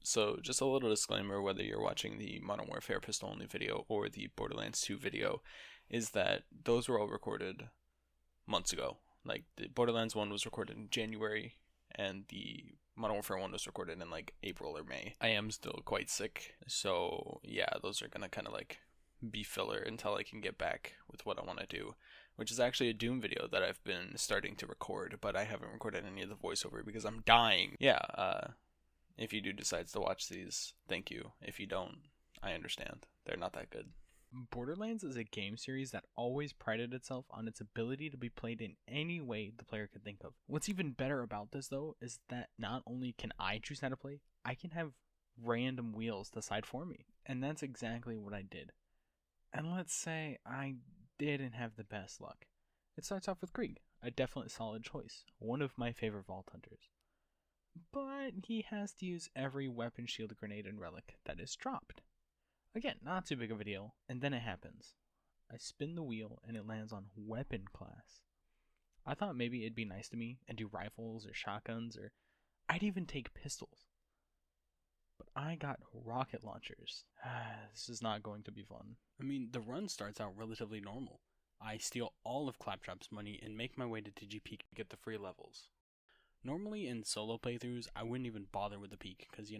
So, just a little disclaimer whether you're watching the Modern Warfare pistol only video or the Borderlands 2 video, is that those were all recorded months ago. Like, the Borderlands 1 was recorded in January, and the Modern Warfare 1 was recorded in like April or May. I am still quite sick, so yeah, those are gonna kind of like be filler until I can get back with what I want to do, which is actually a Doom video that I've been starting to record, but I haven't recorded any of the voiceover because I'm dying. Yeah, if you do decide to watch these, thank you. If you don't, I understand. They're not that good. Borderlands is a game series that always prided itself on its ability to be played in any way the player could think of. What's even better about this, though, is that not only can I choose how to play, I can have random wheels decide for me. And that's exactly what I did. And let's say I didn't have the best luck. It starts off with Krieg, a definite solid choice, one of my favorite Vault Hunters. But he has to use every weapon, shield, grenade, and relic that is dropped. Again, not too big of a deal, and then it happens. I spin the wheel and it lands on weapon class. I thought maybe it'd be nice to me and do rifles or shotguns, or I'd even take pistols. But I got rocket launchers. This is not going to be fun. I mean, the run starts out relatively normal. I steal all of Claptrap's money and make my way to DigiPeak to get the free levels. Normally in solo playthroughs, I wouldn't even bother with the peak, because,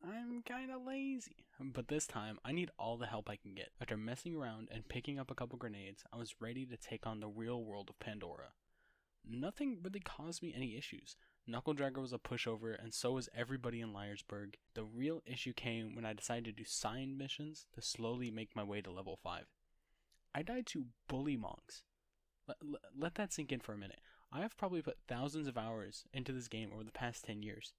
I'm kinda lazy. But this time, I need all the help I can get. After messing around and picking up a couple grenades, I was ready to take on the real world of Pandora. Nothing really caused me any issues. Knuckledragger was a pushover, and so was everybody in Liarsburg. The real issue came when I decided to do signed missions to slowly make my way to level 5. I died to bully monks. Let that sink in for a minute. I have probably put thousands of hours into this game over the past 10 years,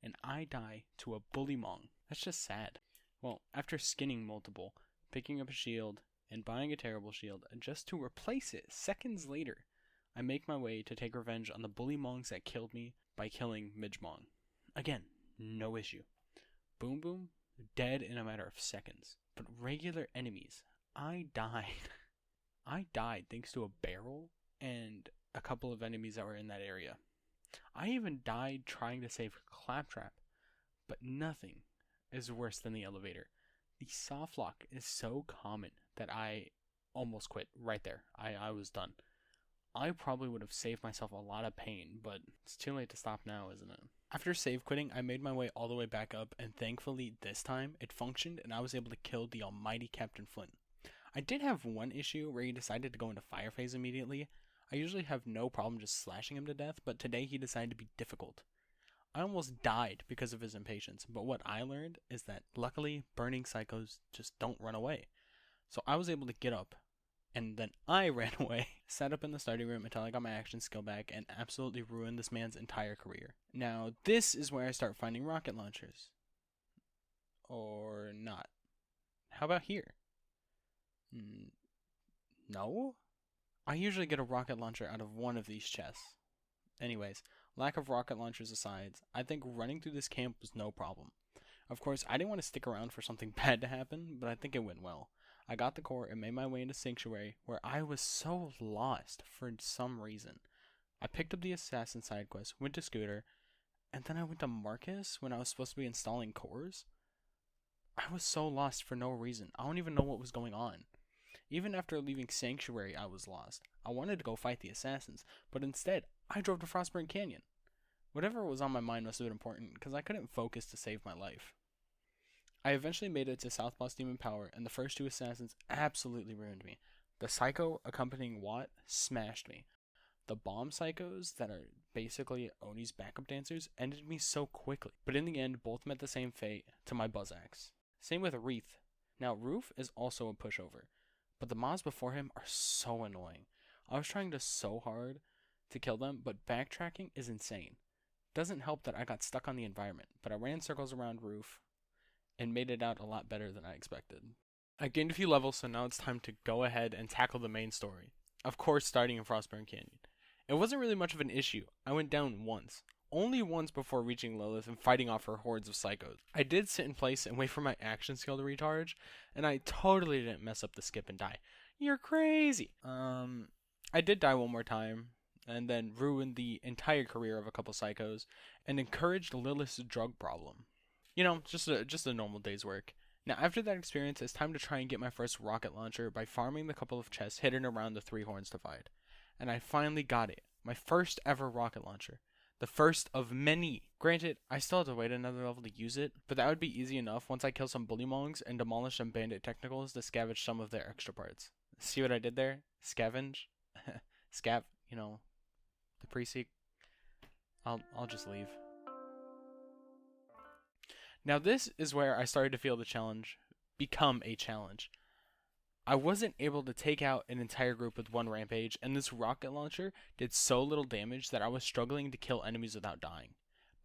and I die to a bully mong. That's just sad. Well, after skinning multiple, picking up a shield, and buying a terrible shield, just to replace it seconds later, I make my way to take revenge on the bully mongs that killed me by killing Midgemong. Again, no issue. Boom Boom, dead in a matter of seconds. But regular enemies, I died. I died thanks to a barrel and a couple of enemies that were in that area. I even died trying to save Claptrap, but nothing is worse than the elevator. The soft lock is so common that I almost quit right there. I was done. I probably would have saved myself a lot of pain, but it's too late to stop now, isn't it? After save quitting, I made my way all the way back up, and thankfully this time it functioned and I was able to kill the almighty Captain Flint. I did have one issue where he decided to go into fire phase immediately. I usually have no problem just slashing him to death, but today he decided to be difficult. I almost died because of his impatience, but what I learned is that luckily burning psychos just don't run away. So I was able to get up, and then I ran away, sat up in the starting room until I got my action skill back, and absolutely ruined this man's entire career. Now, this is where I start finding rocket launchers. Or not. How about here? No? I usually get a rocket launcher out of one of these chests. Anyways, lack of rocket launchers aside, I think running through this camp was no problem. Of course, I didn't want to stick around for something bad to happen, but I think it went well. I got the core and made my way into Sanctuary, where I was so lost for some reason. I picked up the assassin side quest, went to Scooter, and then I went to Marcus when I was supposed to be installing cores. I was so lost for no reason. I don't even know what was going on. Even after leaving Sanctuary, I was lost. I wanted to go fight the assassins, but instead, I drove to Frostburn Canyon. Whatever was on my mind must have been important, because I couldn't focus to save my life. I eventually made it to South Boss Demon Power, and the first two assassins absolutely ruined me. The Psycho accompanying Watt smashed me. The Bomb Psychos, that are basically Oni's backup dancers, ended me so quickly. But in the end, both met the same fate to my Buzz Axe. Same with Wreath. Now, Roof is also a pushover, but the mobs before him are so annoying. I was trying so hard to kill them, but backtracking is insane. Doesn't help that I got stuck on the environment, but I ran circles around Roof and made it out a lot better than I expected. I gained a few levels, so now it's time to go ahead and tackle the main story. Of course, starting in Frostburn Canyon. It wasn't really much of an issue. I went down once. Only once before reaching Lilith and fighting off her hordes of psychos. I did sit in place and wait for my action skill to recharge, and I totally didn't mess up the skip and die. You're crazy! I did die one more time, and then ruined the entire career of a couple psychos, and encouraged Lilith's drug problem. Just a normal day's work. Now, after that experience, it's time to try and get my first rocket launcher by farming the couple of chests hidden around the Three Horns Divide. And I finally got it. My first ever rocket launcher. The first of many. Granted, I still have to wait another level to use it, but that would be easy enough once I kill some bullymongs and demolish some bandit technicals to scavenge some of their extra parts. See what I did there? Scavenge? The pre-seq. I'll just leave. Now this is where I started to feel the challenge become a challenge. I wasn't able to take out an entire group with one rampage, and this rocket launcher did so little damage that I was struggling to kill enemies without dying.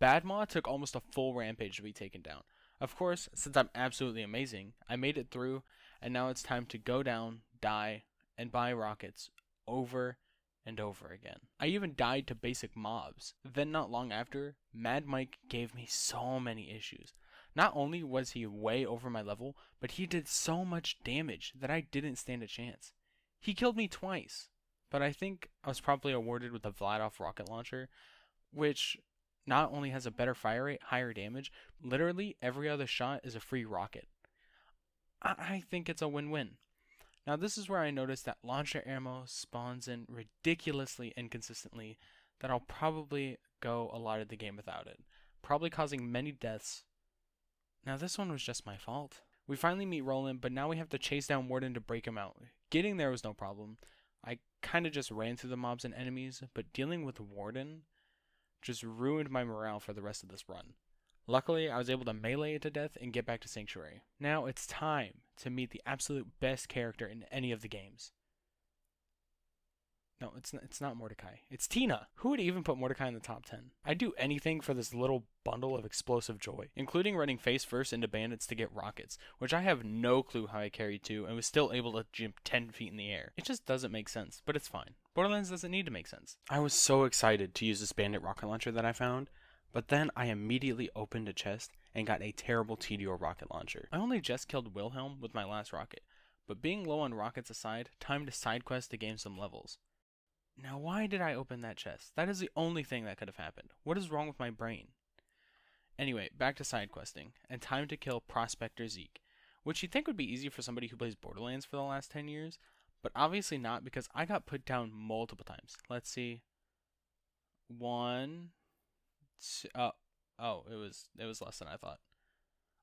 Badmaw took almost a full rampage to be taken down. Of course, since I'm absolutely amazing, I made it through, and now it's time to go down, die, and buy rockets over and over again. I even died to basic mobs. Then not long after, Mad Mike gave me so many issues. Not only was he way over my level, but he did so much damage that I didn't stand a chance. He killed me twice, but I think I was probably awarded with the Vladoff rocket launcher, which not only has a better fire rate, higher damage, literally every other shot is a free rocket. I think it's a win-win. Now this is where I noticed that launcher ammo spawns in ridiculously inconsistently, that I'll probably go a lot of the game without it, probably causing many deaths. Now this one was just my fault. We finally meet Roland, but now we have to chase down Warden to break him out. Getting there was no problem. I kinda just ran through the mobs and enemies, but dealing with Warden just ruined my morale for the rest of this run. Luckily, I was able to melee it to death and get back to Sanctuary. Now it's time to meet the absolute best character in any of the games. No, it's not Mordecai. It's Tina. Who would even put Mordecai in the top 10? I'd do anything for this little bundle of explosive joy, including running face first into bandits to get rockets, which I have no clue how I carried to and was still able to jump 10 feet in the air. It just doesn't make sense, but it's fine. Borderlands doesn't need to make sense. I was so excited to use this bandit rocket launcher that I found, but then I immediately opened a chest and got a terrible TDO rocket launcher. I only just killed Wilhelm with my last rocket, but being low on rockets aside, time to side quest to gain some levels. Now why did I open that chest? That is the only thing that could have happened. What is wrong with my brain? Anyway, back to side questing, and time to kill Prospector Zeke, which you'd think would be easy for somebody who plays Borderlands for the last 10 years, but obviously not because I got put down multiple times. Let's see. One, two, it was less than I thought.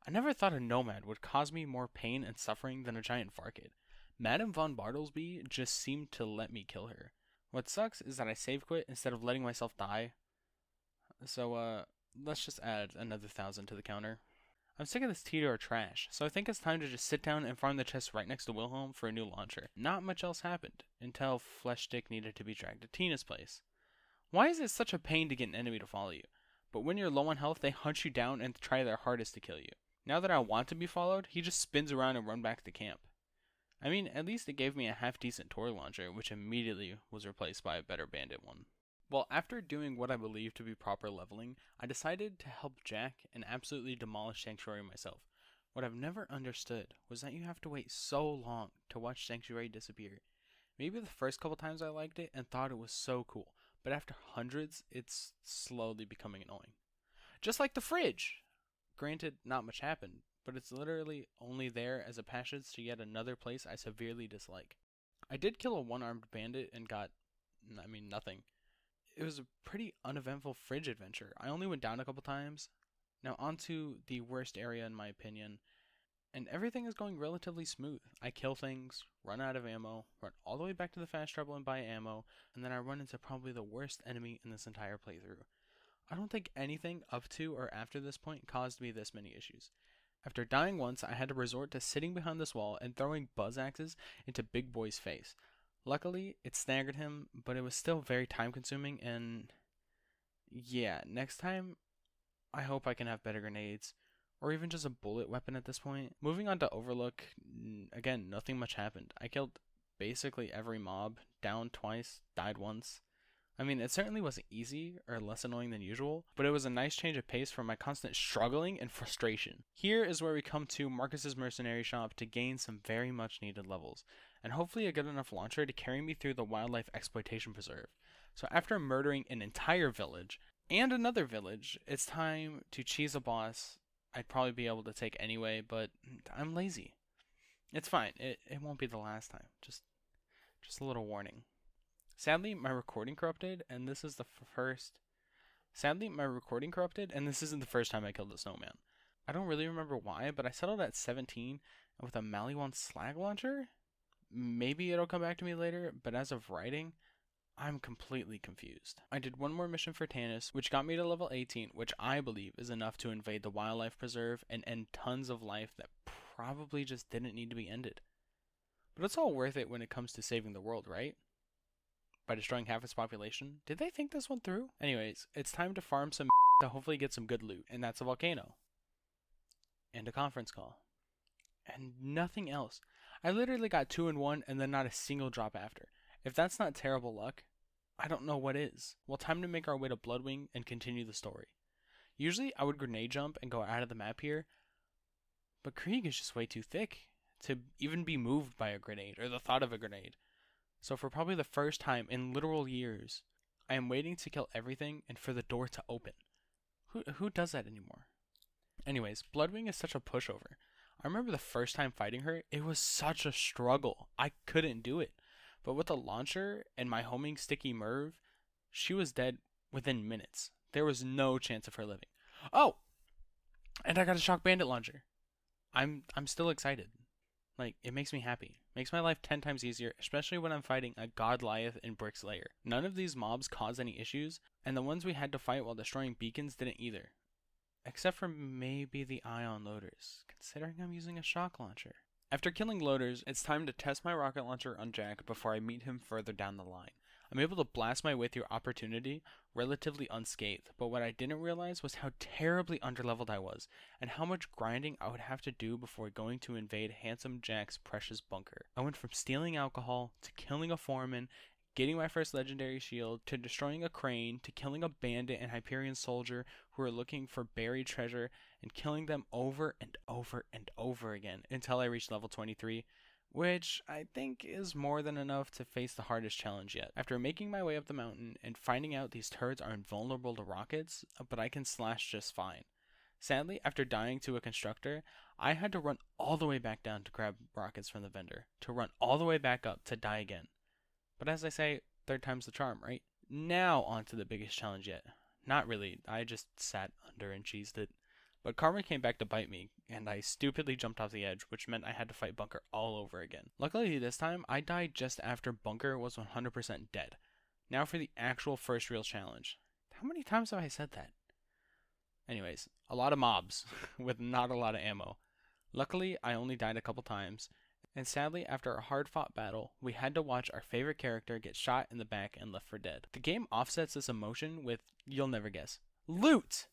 I never thought a nomad would cause me more pain and suffering than a giant Farkid. Madame von Bartlesby just seemed to let me kill her. What sucks is that I save quit instead of letting myself die. So, let's just add another 1,000 to the counter. I'm sick of this TDR trash, so I think it's time to just sit down and farm the chest right next to Wilhelm for a new launcher. Not much else happened, until Flesh Stick needed to be dragged to Tina's place. Why is it such a pain to get an enemy to follow you? But when you're low on health, they hunt you down and try their hardest to kill you. Now that I want to be followed, he just spins around and runs back to camp. I mean, at least it gave me a half-decent toy launcher, which immediately was replaced by a better bandit one. Well, after doing what I believe to be proper leveling, I decided to help Jack and absolutely demolish Sanctuary myself. What I've never understood was that you have to wait so long to watch Sanctuary disappear. Maybe the first couple times I liked it and thought it was so cool, but after hundreds, it's slowly becoming annoying. Just like the fridge! Granted, not much happened, but it's literally only there as a passage to yet another place I severely dislike. I did kill a one-armed bandit and got, nothing. It was a pretty uneventful fridge adventure. I only went down a couple times. Now onto the worst area in my opinion, and everything is going relatively smooth. I kill things, run out of ammo, run all the way back to the fast travel and buy ammo, and then I run into probably the worst enemy in this entire playthrough. I don't think anything up to or after this point caused me this many issues. After dying once, I had to resort to sitting behind this wall and throwing buzz axes into Big Boy's face. Luckily, it staggered him, but it was still very time consuming and yeah, next time I hope I can have better grenades or even just a bullet weapon at this point. Moving on to Overlook, again, nothing much happened. I killed basically every mob, down twice, died once. I mean, it certainly wasn't easy or less annoying than usual, but it was a nice change of pace from my constant struggling and frustration. Here is where we come to Marcus's mercenary shop to gain some very much needed levels, and hopefully a good enough launcher to carry me through the wildlife exploitation preserve. So after murdering an entire village and another village, it's time to cheese a boss I'd probably be able to take anyway, but I'm lazy. It's fine. It won't be the last time. Just a little warning. Sadly, my recording corrupted, and this is the first. Sadly, my recording corrupted, and this isn't the first time I killed a snowman. I don't really remember why, but I settled at 17 with a Maliwan slag launcher. Maybe it'll come back to me later, but as of writing, I'm completely confused. I did one more mission for Tanis, which got me to level 18, which I believe is enough to invade the wildlife preserve and end tons of life that probably just didn't need to be ended. But it's all worth it when it comes to saving the world, right? By destroying half its population? Did they think this one through? Anyways, it's time to farm some to hopefully get some good loot, and that's a volcano. And a conference call. And nothing else. I literally got 2 in 1 and then not a single drop after. If that's not terrible luck, I don't know what is. Well, time to make our way to Bloodwing and continue the story. Usually I would grenade jump and go out of the map here, but Krieg is just way too thick to even be moved by a grenade or the thought of a grenade. So for probably the first time in literal years, I am waiting to kill everything and for the door to open. Who does that anymore? Anyways, Bloodwing is such a pushover. I remember the first time fighting her, it was such a struggle. I couldn't do it. But with the launcher and my homing sticky Merv, she was dead within minutes. There was no chance of her living. Oh! And I got a shock bandit launcher. I'm still excited. Like, it makes me happy. Makes my life 10 times easier, especially when I'm fighting a Goliath in Brick's Lair. None of these mobs cause any issues, and the ones we had to fight while destroying beacons didn't either. Except for maybe the ion loaders, considering I'm using a shock launcher. After killing loaders, it's time to test my rocket launcher on Jack before I meet him further down the line. I'm able to blast my way through opportunity relatively unscathed, but what I didn't realize was how terribly underleveled I was, and how much grinding I would have to do before going to invade Handsome Jack's precious bunker. I went from stealing alcohol, to killing a foreman, getting my first legendary shield, to destroying a crane, to killing a bandit and Hyperion soldier who were looking for buried treasure, and killing them over and over and over again until I reached level 23, which I think is more than enough to face the hardest challenge yet. After making my way up the mountain and finding out these turrets are invulnerable to rockets, but I can slash just fine. Sadly, after dying to a constructor, I had to run all the way back down to grab rockets from the vendor, to run all the way back up to die again. But as I say, third time's the charm, right? Now on to the biggest challenge yet. Not really, I just sat under and cheesed it. But karma came back to bite me, and I stupidly jumped off the edge, which meant I had to fight Bunker all over again. Luckily this time, I died just after Bunker was 100% dead. Now for the actual first real challenge. How many times have I said that? Anyways, a lot of mobs, with not a lot of ammo. Luckily, I only died a couple times, and sadly, after a hard-fought battle, we had to watch our favorite character get shot in the back and left for dead. The game offsets this emotion with, you'll never guess, loot!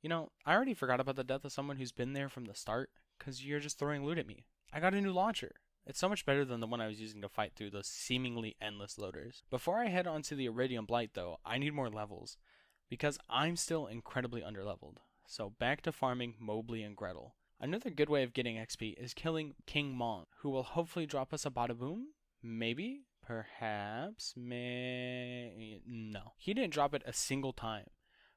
You know, I already forgot about the death of someone who's been there from the start, because you're just throwing loot at me. I got a new launcher. It's so much better than the one I was using to fight through those seemingly endless loaders. Before I head on to the Iridium Blight though, I need more levels, because I'm still incredibly underleveled. So back to farming Mobley and Gretel. Another good way of getting XP is killing King Mong, who will hopefully drop us a bada boom? Maybe? Perhaps? No. He didn't drop it a single time.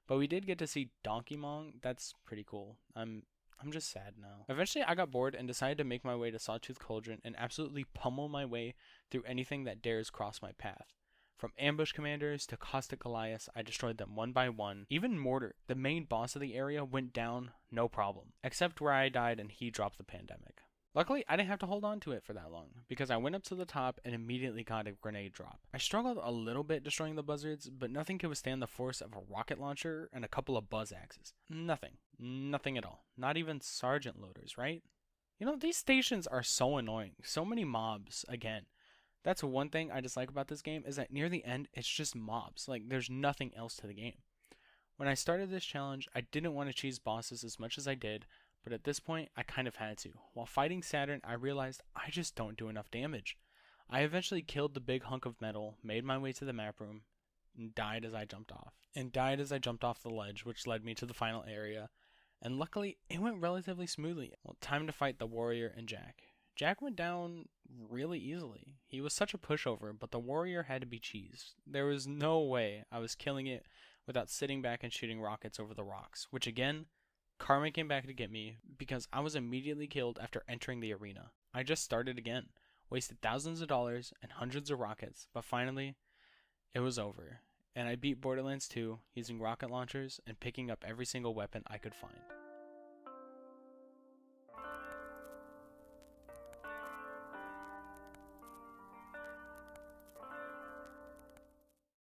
But we did get to see Donkey Mong. That's pretty cool. I'm just sad now. Eventually I got bored and decided to make my way to Sawtooth Cauldron and absolutely pummel my way through anything that dares cross my path. From ambush commanders to caustic Goliaths, I destroyed them one by one. Even Mortar, the main boss of the area, went down no problem. Except where I died and he dropped the pandemic. Luckily, I didn't have to hold on to it for that long, because I went up to the top and immediately got a grenade drop. I struggled a little bit destroying the buzzards, but nothing could withstand the force of a rocket launcher and a couple of buzz axes. Nothing. Nothing at all. Not even sergeant loaders, right? You know, these stations are so annoying. So many mobs, again. That's one thing I dislike about this game, is that near the end, it's just mobs. Like, there's nothing else to the game. When I started this challenge, I didn't want to cheese bosses as much as I did, but at this point, I kind of had to. While fighting Saturn, I realized I just don't do enough damage. I eventually killed the big hunk of metal, made my way to the map room, and died as I jumped off. The ledge, which led me to the final area. And luckily, it went relatively smoothly. Well, time to fight the warrior and Jack. Jack went down really easily. He was such a pushover, but the warrior had to be cheesed. There was no way I was killing it without sitting back and shooting rockets over the rocks, which again, Karma came back to get me because I was immediately killed after entering the arena. I just started again, wasted thousands of dollars and hundreds of rockets, but finally, it was over, and I beat Borderlands 2 using rocket launchers and picking up every single weapon I could find.